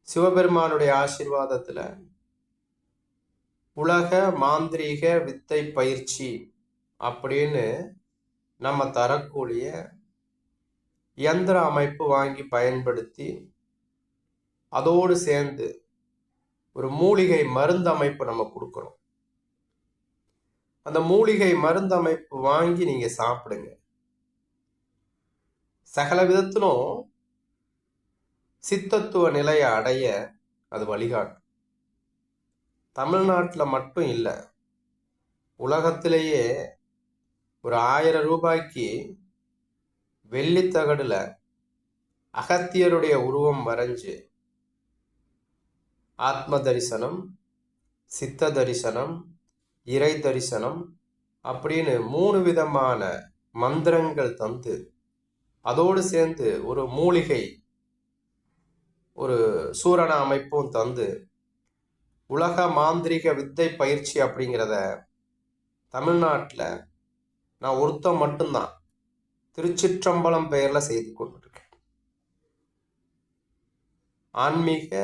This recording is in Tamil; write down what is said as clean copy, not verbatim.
சிவபெருமானுடைய ஆசீர்வாதத்துல உலக மாந்திரீக வித்தை பயிற்சி அப்படின்னு நம்ம தரக்கூடிய இயந்திர அமைப்பு வாங்கி பயன்படுத்தி அதோடு சேர்ந்து ஒரு மூலிகை மருந்து அமைப்பு நம்ம கொடுக்குறோம். அந்த மூலிகை மருந்து அமைப்பு வாங்கி நீங்க சாப்பிடுங்க. சகல விதத்திலும் சித்தத்துவ நிலையை அடைய அது வழிகாட்டும். தமிழ்நாட்டில் மட்டும் இல்லை, உலகத்திலேயே ஒரு 1000 ரூபாய்க்கு வெள்ளித்தகடுல அகத்தியருடைய உருவம் வரைஞ்சு ஆத்ம தரிசனம், சித்த தரிசனம், இறை தரிசனம் அப்படின்னு 3 விதமான மந்திரங்கள் தந்து அதோடு சேர்ந்து ஒரு மூலிகை ஒரு சூரண அமைப்பும் தந்து உலக மாந்திரிக வித்தை பயிற்சி அப்படிங்கிறத தமிழ்நாட்டில் நான் ஒருத்தன் மட்டும்தான் திருச்சிற்றம்பலம் பெயர்ல செய்து கொண்டிருக்கேன். ஆன்மீக